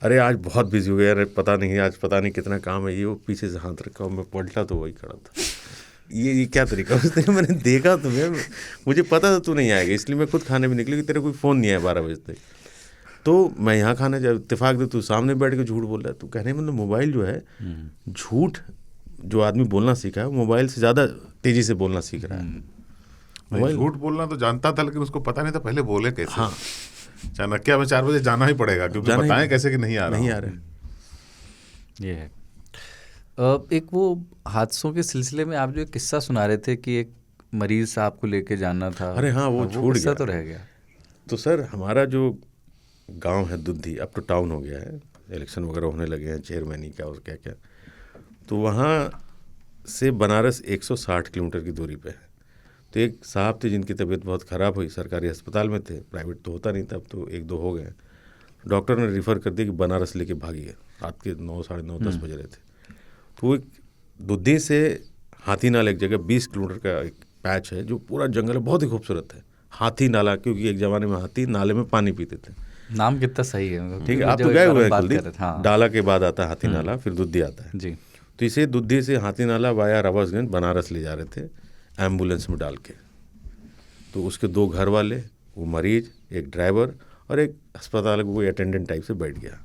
अरे आज बहुत बिजी हो गया, अरे पता नहीं आज पता नहीं कितना काम है। ये वो पीछे से हाथ रखा, मैं पलटा तो वही खड़ा था। ये क्या तरीका उसने, मैंने देखा तुम्हें, मुझे पता था तू नहीं आएगा, इसलिए मैं खुद खाने भी निकली कि तेरे कोई फ़ोन नहीं आया 12 बजे तक। तो मैं यहाँ खाने जा, इत्तेफाक दे तू सामने बैठ के झूठ बोल रहा है। तो कहने मतलब मोबाइल जो है, झूठ जो आदमी बोलना सीखा है, वो मोबाइल से ज़्यादा तेज़ी से बोलना सीख रहा है। मोबाइल झूठ बोलना तो जानता था, लेकिन उसको पता नहीं था पहले बोले कैसे। हाँ, चाणक्य में 4 बजे जाना ही पड़ेगा, क्योंकि बताएं कैसे कि नहीं आ रहे। ये है। एक वो हादसों के सिलसिले में आप जो एक किस्सा सुना रहे थे कि एक मरीज साहब को लेके जाना था। अरे हाँ, वो छूट किस्सा गया तो रह गया। तो सर हमारा जो गांव है दुद्धी, अब तो टाउन हो गया है, इलेक्शन वगैरह होने लगे हैं, चेयरमैनी क्या और क्या क्या। तो वहाँ से बनारस 160 किलोमीटर की दूरी पे है। तो एक साहब थे जिनकी तबीयत बहुत ख़राब हुई, सरकारी अस्पताल में थे, प्राइवेट तो होता नहीं था, अब तो 1-2 हो गए। डॉक्टर ने रिफ़र कर दिया कि बनारस लेके भागिए। रात के 9, साढ़े 9, 10 बज रहे थे। तो एक दुद्धी से हाथी नाला एक जगह 20 किलोमीटर का एक पैच है, जो पूरा जंगल है, बहुत ही खूबसूरत है। हाथी नाला, क्योंकि एक ज़माने में हाथी नाले में पानी पीते थे। नाम कितना सही है। ठीक है, आप तो गए हुए हैं कुलदीप। डाला के बाद आता है हाथी नाला, फिर दुद्धी आता है जी। तो इसे दुद्धी से हाथी नाला वाया रवासगंज बनारस ले जा रहे थे एम्बुलेंस में डाल के। तो उसके 2 घर वाले, वो मरीज, एक ड्राइवर और एक अस्पताल को कोई अटेंडेंट टाइप से बैठ गया।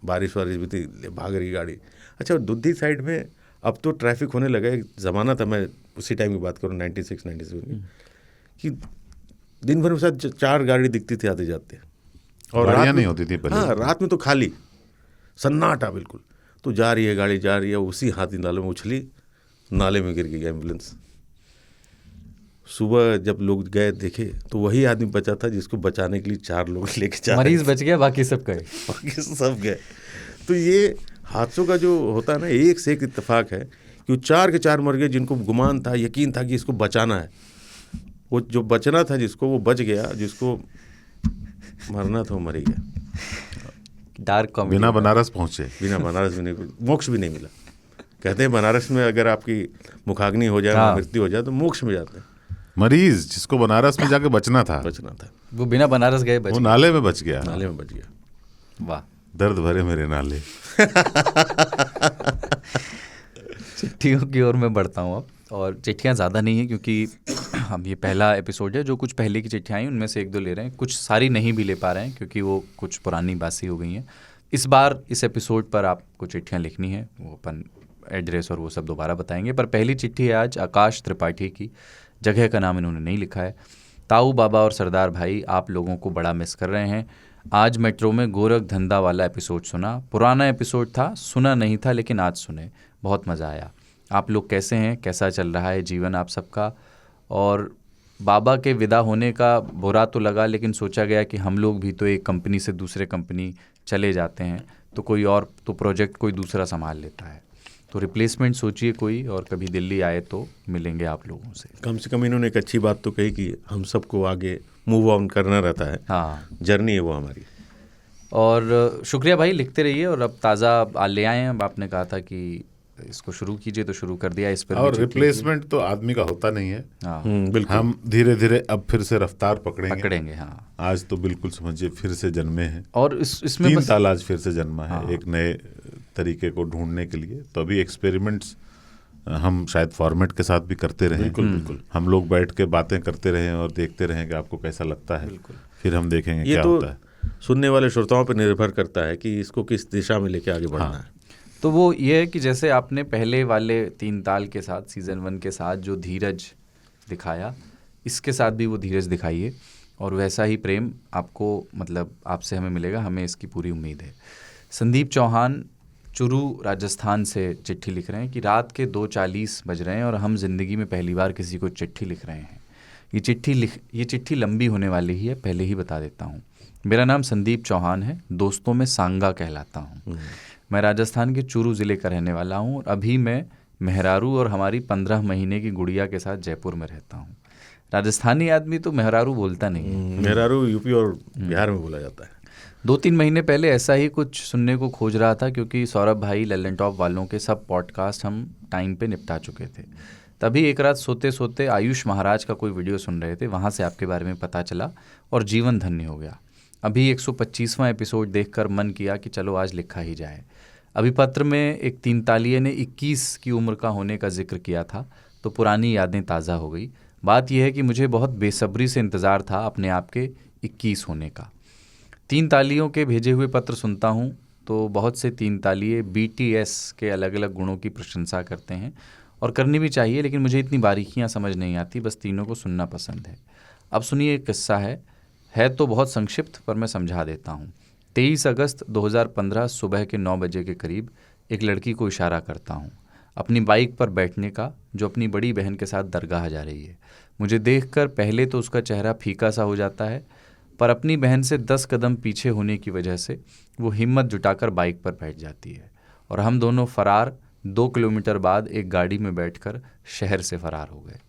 बारिश वारिश भी थी, भाग रही गाड़ी। अच्छा, दुद्धी साइड में अब तो ट्रैफिक होने लगा। एक ज़माना था, मैं उसी टाइम की बात करूँ 96-97 की, कि दिन भर में शायद 4 गाड़ी दिखती थी आते जाते, और रात नहीं होती थी पहले। हाँ, रात में तो खाली सन्नाटा बिल्कुल। तो जा रही है गाड़ी, जा रही है, उसी हाथी नाले में उछली, नाले में गिर गई एम्बुलेंस। सुबह जब लोग गए देखे तो वही आदमी बचा था जिसको बचाने के लिए 4 लोग लेके जा रहे मरीज बच गया, बाकी सब गए। बाकी सब गए। तो ये हादसों का जो होता है ना, एक से एक इत्तेफाक है कि वो 4 के 4 मर गए जिनको गुमान था, यकीन था कि इसको बचाना है। वो जो बचना था जिसको, वो बच गया, जिसको मरना था वो मर ही गया। Dark comedy. बिना बनारस पहुंचे। बिना बनारस भी नहीं, मोक्ष भी नहीं मिला। कहते हैं बनारस में अगर आपकी मुखाग्नि हो जाए, हाँ। मृत्यु हो जाए तो मोक्ष में जाते हैं। मरीज जिसको बनारस में जाके बचना था, वो बिना बनारस गए बच वो नाले में बच गया। नाले में बच गया। वाह। दर्द भरे मेरे नाले। चिट्ठियों की ओर मैं बढ़ता हूँ अब, और चिट्ठियाँ ज़्यादा नहीं हैं क्योंकि हम ये पहला एपिसोड है। जो कुछ पहले की चिट्ठियाँ आई उनमें से 1-2 ले रहे हैं, कुछ सारी नहीं भी ले पा रहे हैं क्योंकि वो कुछ पुरानी बासी हो गई हैं। इस बार इस एपिसोड पर आपको चिट्ठियाँ लिखनी है, वो अपन एड्रेस और वो सब दोबारा बताएंगे। पर पहली चिट्ठी है आज आकाश त्रिपाठी की। जगह का नाम इन्होंने नहीं लिखा है। ताऊ बाबा और सरदार भाई, आप लोगों को बड़ा मिस कर रहे हैं। आज मेट्रो में गोरख धंधा वाला एपिसोड सुना। पुराना एपिसोड था, सुना नहीं था, लेकिन आज सुने, बहुत मज़ा आया। आप लोग कैसे हैं, कैसा चल रहा है जीवन आप सबका? और बाबा के विदा होने का बुरा तो लगा, लेकिन सोचा गया कि हम लोग भी तो एक कंपनी से दूसरे कंपनी चले जाते हैं तो कोई और तो प्रोजेक्ट कोई दूसरा संभाल लेता है, तो रिप्लेसमेंट सोचिए कोई, और कभी दिल्ली आए तो मिलेंगे आप लोगों से। कम से कम इन्होंने एक अच्छी बात तो कही कि हम सबको आगे मूव ऑन करना रहता है। हाँ, जर्नी है वो हमारी। और शुक्रिया भाई, लिखते रहिए। और अब ताज़ा ले आए हैं, अब आपने कहा था कि इसको शुरू कीजिए तो शुरू कर दिया। इस पर और रिप्लेसमेंट तो आदमी का होता नहीं है। हाँ, बिल्कुल। हम धीरे धीरे अब फिर से रफ्तार पकड़ेंगे। हाँ। आज तो बिल्कुल समझिए फिर से जन्मे हैं, और इसमें 3 साल आज फिर से जन्मा है। हाँ। एक नए तरीके को ढूंढने के लिए। तो अभी एक्सपेरिमेंट्स हम शायद फॉर्मेट के साथ भी करते रहें। बिल्कुल। हम लोग बैठ के बातें करते रहें और देखते रहें कि आपको कैसा लगता है। फिर हम देखेंगे ये क्या तो होता है। सुनने वाले श्रोताओं पर निर्भर करता है कि इसको किस दिशा में लेके आगे बढ़ना है। तो वो ये है कि जैसे आपने पहले वाले 3 ताल के साथ, सीज़न 1 के साथ जो धीरज दिखाया, इसके साथ भी वो धीरज दिखाइए, और वैसा ही प्रेम आपको, मतलब आपसे हमें मिलेगा, हमें इसकी पूरी उम्मीद है। संदीप चौहान चुरू राजस्थान से चिट्ठी लिख रहे हैं कि रात के 2:40 बज रहे हैं और हम ज़िंदगी में पहली बार किसी को चिट्ठी लिख रहे हैं। ये चिट्ठी लंबी होने वाली ही है, पहले ही बता देता हूँ। मेरा नाम संदीप चौहान है, दोस्तों में सांगा कहलाता हूँ। मैं राजस्थान के चुरू ज़िले का रहने वाला हूँ और अभी मैं मेहरारू और हमारी 15 महीने की गुड़िया के साथ जयपुर में रहता हूँ। राजस्थानी आदमी तो मेहरारू बोलता नहीं है। मेहरारू यूपी और बिहार में बोला जाता है। 2-3 महीने पहले ऐसा ही कुछ सुनने को खोज रहा था, क्योंकि सौरभ भाई लल्लन टॉप वालों के सब पॉडकास्ट हम टाइम पे निपटा चुके थे। तभी एक रात सोते सोते आयुष महाराज का कोई वीडियो सुन रहे थे, वहाँ से आपके बारे में पता चला और जीवन धन्य हो गया। अभी 125वां एपिसोड देखकर मन किया कि चलो आज लिखा ही जाए। अभी पत्र में एक 3 तालिये ने 21 की उम्र का होने का जिक्र किया था, तो पुरानी यादें ताज़ा हो गई। बात यह है कि मुझे बहुत बेसब्री से इंतज़ार था अपने आप के 21 होने का। 3 तालियों के भेजे हुए पत्र सुनता हूँ तो बहुत से 3 तालिये BTS के अलग अलग गुणों की प्रशंसा करते हैं, और करनी भी चाहिए, लेकिन मुझे इतनी बारीकियाँ समझ नहीं आती, बस तीनों को सुनना पसंद है। अब सुनिए, एक किस्सा है तो बहुत संक्षिप्त, पर मैं समझा देता हूँ। 23 अगस्त 2015 सुबह के 9 बजे के करीब एक लड़की को इशारा करता हूँ अपनी बाइक पर बैठने का, जो अपनी बड़ी बहन के साथ दरगाह जा रही है। मुझे देखकर पहले तो उसका चेहरा फीका सा हो जाता है, पर अपनी बहन से 10 कदम पीछे होने की वजह से वो हिम्मत जुटाकर बाइक पर बैठ जाती है, और हम दोनों फरार 2 किलोमीटर बाद एक गाड़ी में बैठकर शहर से फरार हो गए।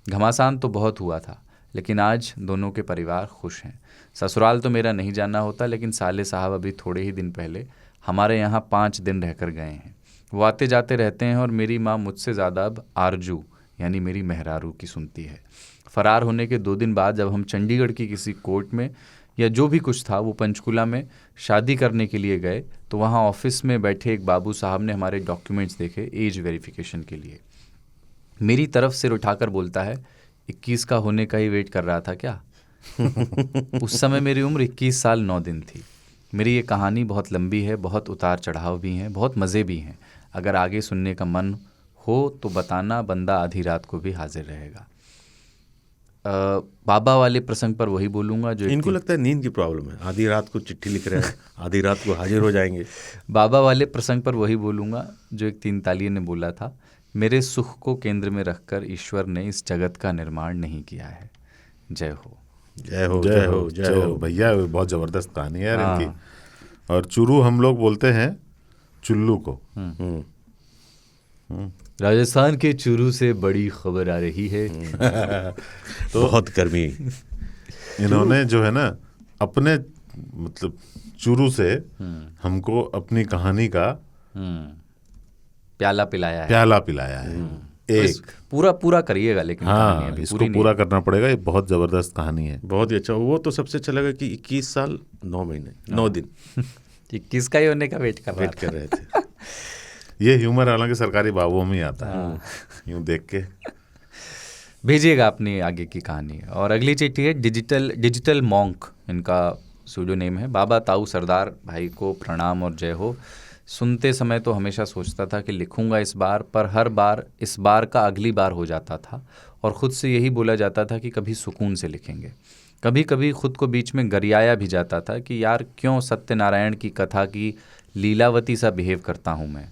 घमासान तो बहुत हुआ था, लेकिन आज दोनों के परिवार खुश हैं। ससुराल तो मेरा नहीं जाना होता, लेकिन साले साहब अभी थोड़े ही दिन पहले हमारे यहाँ 5 दिन रहकर गए हैं। वो आते जाते रहते हैं, और मेरी माँ मुझसे ज़्यादा अब आरजू यानी मेरी मेहरारू की सुनती है। फरार होने के 2 दिन बाद जब हम चंडीगढ़ की किसी कोर्ट में या जो भी कुछ था वो पंचकुला में शादी करने के लिए गए, तो वहाँ ऑफिस में बैठे एक बाबू साहब ने हमारे डॉक्यूमेंट्स देखे एज वेरिफिकेशन के लिए। मेरी तरफ सिर उठाकर बोलता है, 21 का होने का ही वेट कर रहा था क्या? उस समय मेरी उम्र 21 साल 9 दिन थी। मेरी ये कहानी बहुत लंबी है, बहुत उतार चढ़ाव भी हैं, बहुत मज़े भी हैं। अगर आगे सुनने का मन हो तो बताना, बंदा आधी रात को भी हाजिर रहेगा। बाबा वाले प्रसंग पर वही बोलूँगा जो इनको लगता है नींद की प्रॉब्लम है, आधी रात को चिट्ठी लिख रहे हैं, आधी रात को हाजिर हो जाएंगे। बाबा वाले प्रसंग पर वही बोलूँगा जो एक 3 तालिये ने बोला था। मेरे सुख को केंद्र में रखकर ईश्वर ने इस जगत का निर्माण नहीं किया है। जय हो। जय हो जय जय हो हो जय हो भैया, बहुत जबरदस्त कहानी है यार हाँ। इनकी। और चुरू हम लोग बोलते हैं चुल्लू को। राजस्थान के चूरू से बड़ी खबर आ रही है। बहुत गर्मी। इन्होंने जो है ना अपने मतलब चुरू से हमको अपनी कहानी का प्याला पिलाया है। प्याला पिलाया है। एक पूरा पूरा करिएगा, लेकिन कहानी हाँ, अभी इसको पूरी पूरा करना पड़ेगा, ये बहुत जबरदस्त कहानी है। बहुत ही अच्छा। वो तो सबसे अच्छा लगा कि 21 साल 9 महीने 9 दिन 21 का ही होने का वेट कर रहा वेट कर रहे थे। ये ह्यूमर हालांकि सरकारी बाबुओं में ही आता है, यूं देख के। भेजिएगा अपनी आगे की कहानी। और अगली चिट्ठी है डिजिटल मॉन्क, इनका सूडो नेम है। बाबा ताऊ सरदार भाई को प्रणाम और जय हो। सुनते समय तो हमेशा सोचता था कि लिखूंगा इस बार, पर हर बार इस बार का अगली बार हो जाता था और ख़ुद से यही बोला जाता था कि कभी सुकून से लिखेंगे। कभी कभी खुद को बीच में गरियाया भी जाता था कि यार क्यों सत्यनारायण की कथा की लीलावती सा बिहेव करता हूँ मैं।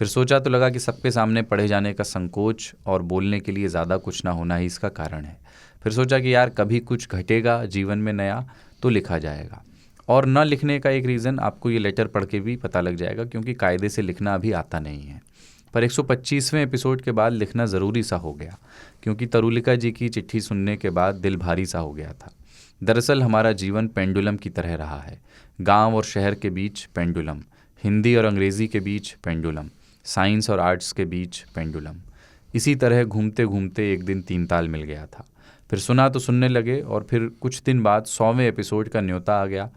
फिर सोचा तो लगा कि सबके सामने पढ़े जाने का संकोच और बोलने के लिए ज़्यादा कुछ ना होना ही इसका कारण है। फिर सोचा कि यार कभी कुछ घटेगा जीवन में नया तो लिखा जाएगा। और न लिखने का एक रीज़न आपको ये लेटर पढ़ के भी पता लग जाएगा, क्योंकि कायदे से लिखना अभी आता नहीं है। पर 125वें एपिसोड के बाद लिखना ज़रूरी सा हो गया, क्योंकि तरुलिका जी की चिट्ठी सुनने के बाद दिल भारी सा हो गया था। दरअसल हमारा जीवन पेंडुलम की तरह रहा है। गांव और शहर के बीच पेंडुलम, हिंदी और अंग्रेज़ी के बीच पेंडुलम, साइंस और आर्ट्स के बीच पेंडुलम। इसी तरह घूमते घूमते एक दिन 3 ताल मिल गया था। फिर सुना तो सुनने लगे और फिर कुछ दिन बाद 100वें एपिसोड का न्योता आ गया।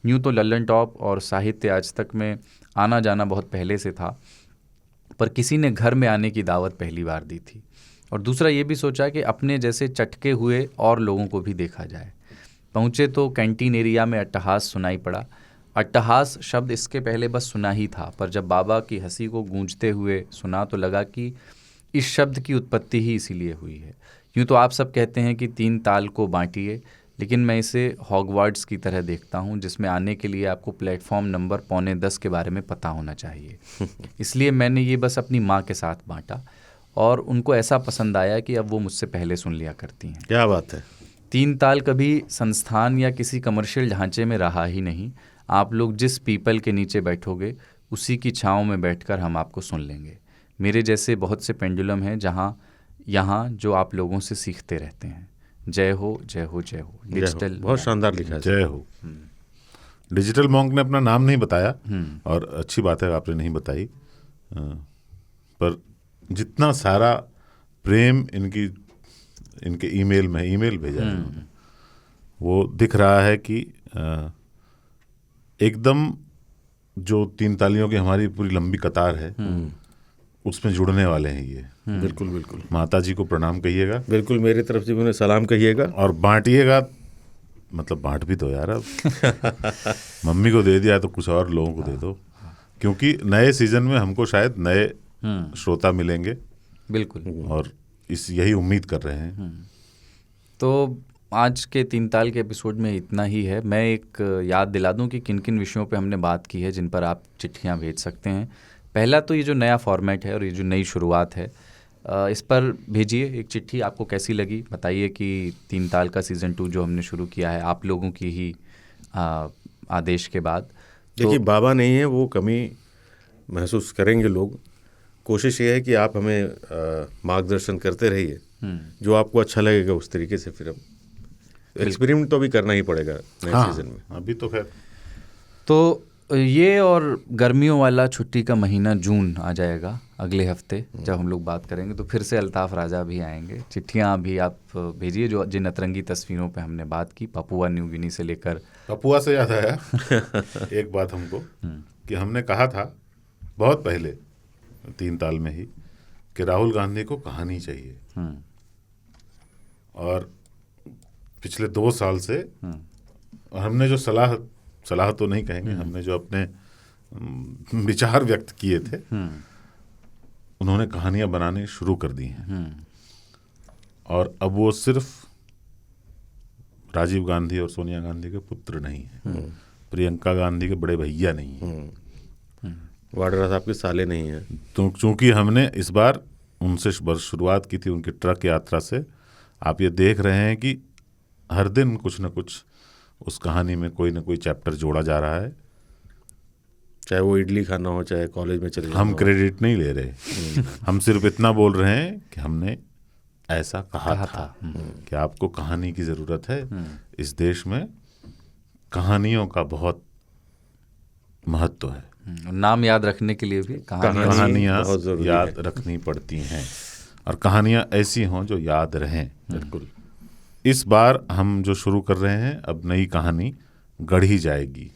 यूँ तो लल्लन टॉप और साहित्य आज तक में आना जाना बहुत पहले से था, पर किसी ने घर में आने की दावत पहली बार दी थी। और दूसरा ये भी सोचा कि अपने जैसे चटके हुए और लोगों को भी देखा जाए। पहुँचे तो कैंटीन एरिया में अट्टहास सुनाई पड़ा। अट्टहास शब्द इसके पहले बस सुना ही था, पर जब बाबा की हंसी को गूंजते हुए सुना तो लगा कि इस शब्द की उत्पत्ति ही इसीलिए हुई है। यूँ तो आप सब कहते हैं कि 3 ताल को बांटिए, लेकिन मैं इसे हॉगवार्ट्स की तरह देखता हूँ, जिसमें आने के लिए आपको प्लेटफॉर्म नंबर 9:45 के बारे में पता होना चाहिए। इसलिए मैंने ये बस अपनी माँ के साथ बांटा और उनको ऐसा पसंद आया कि अब वो मुझसे पहले सुन लिया करती हैं। क्या बात है। 3 ताल कभी संस्थान या किसी कमर्शियल ढांचे में रहा ही नहीं। आप लोग जिस पीपल के नीचे बैठोगे उसी की छाँव में बैठकर हम आपको सुन लेंगे। मेरे जैसे बहुत से पेंडुलम हैं यहाँ जो आप लोगों से सीखते रहते हैं। जय हो जय हो जय हो। डिजिटल बहुत शानदार लिखा है। जय हो। डिजिटल मॉन्क ने अपना नाम नहीं बताया और अच्छी बात है आपने नहीं बताई, पर जितना सारा प्रेम इनके ईमेल में ईमेल भेजा है उन्होंने, वो दिख रहा है कि एकदम जो 3 तालियों की हमारी पूरी लंबी कतार है उसमें जुड़ने वाले हैं ये। बिल्कुल बिल्कुल। माता जी को प्रणाम कहिएगा। बिल्कुल मेरी तरफ से भी उन्हें सलाम कहिएगा। और बांटिएगा, मतलब बांट भी दो यार अब। मम्मी को दे दिया तो कुछ और लोगों को दे दो, क्योंकि नए सीजन में हमको शायद नए श्रोता मिलेंगे। बिल्कुल। और यही उम्मीद कर रहे हैं। तो आज के 3 ताल के एपिसोड में इतना ही है। मैं एक याद दिला दूं कि किन किन विषयों पे हमने बात की है जिन पर आप चिट्ठियां भेज सकते हैं। पहला तो ये जो नया फॉर्मेट है और ये जो नई शुरुआत है, इस पर भेजिए एक चिट्ठी। आपको कैसी लगी बताइए कि 3 ताल का सीज़न 2 जो हमने शुरू किया है आप लोगों की ही आदेश के बाद। देखिए बाबा नहीं है, वो कमी महसूस करेंगे लोग। कोशिश ये है कि आप हमें मार्गदर्शन करते रहिए, जो आपको अच्छा लगेगा उस तरीके से फिर हम एक्सपेरिमेंट तो भी करना ही पड़ेगा नए सीजन में। अभी तो खैर तो ये और गर्मियों वाला छुट्टी का महीना जून आ जाएगा अगले हफ्ते जब हम लोग बात करेंगे, तो फिर से अल्ताफ़ राजा भी आएंगे। चिट्ठियाँ भी आप भेजिए जो जिन अतरंगी तस्वीरों पे हमने बात की, पपुआ न्यू गिनी से लेकर। पपुआ से याद आया एक बात हमको कि हमने कहा था बहुत पहले 3 ताल में ही कि राहुल गांधी को कहानी चाहिए, और पिछले 2 साल से और हमने जो सलाह तो नहीं कहेंगे, हमने जो अपने विचार व्यक्त किए थे उन्होंने कहानियां बनानी शुरू कर दी हैं। और अब वो सिर्फ राजीव गांधी और सोनिया गांधी के पुत्र नहीं हैं, प्रियंका गांधी के बड़े भैया नहीं हैं, वाड्रा साहब के साले नहीं हैं। तो चूंकि हमने इस बार उनसे शुरुआत की थी उनकी ट्रक यात्रा से, आप ये देख रहे हैं कि हर दिन कुछ न कुछ उस कहानी में कोई न कोई चैप्टर जोड़ा जा रहा है। चाहे वो इडली खाना हो, चाहे कॉलेज में चले जाना हम हो। क्रेडिट नहीं ले रहे, हम सिर्फ इतना बोल रहे हैं कि हमने ऐसा कहा था कि आपको कहानी की ज़रूरत है। इस देश में कहानियों का बहुत महत्व है। नाम याद रखने के लिए भी कहानियाँ बहुत ज़रूरी याद रखनी पड़ती हैं, और कहानियाँ ऐसी हों जो याद रहें। बिल्कुल। इस बार हम जो शुरू कर रहे हैं, अब नई कहानी गढ़ी जाएगी।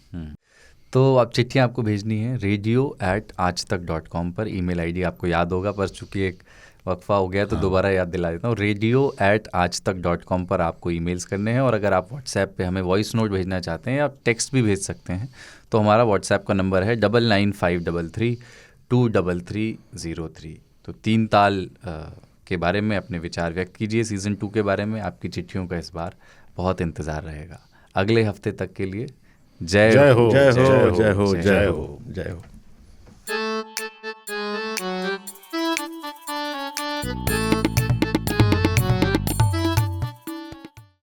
तो आप चिट्ठियाँ आपको भेजनी है radio@aajtak.com पर। ईमेल आईडी आपको याद होगा, पर चूंकि एक वक्फा हो गया तो दोबारा याद दिला देता हूँ। radio@aajtak.com पर आपको ईमेल्स करने हैं। और अगर आप व्हाट्सएप पे हमें वॉइस नोट भेजना चाहते हैं, आप टेक्स्ट भी भेज सकते हैं। तो हमारा व्हाट्सएप का नंबर है 9953323303। तो 3 ताल के बारे में अपने विचार व्यक्त कीजिए। सीज़न 2 के बारे में आपकी चिट्ठियों का इस बार बहुत इंतज़ार रहेगा। अगले हफ्ते तक के लिए जय हो, जय हो, जय हो, जय हो, जय जय हो। हो, जय हो।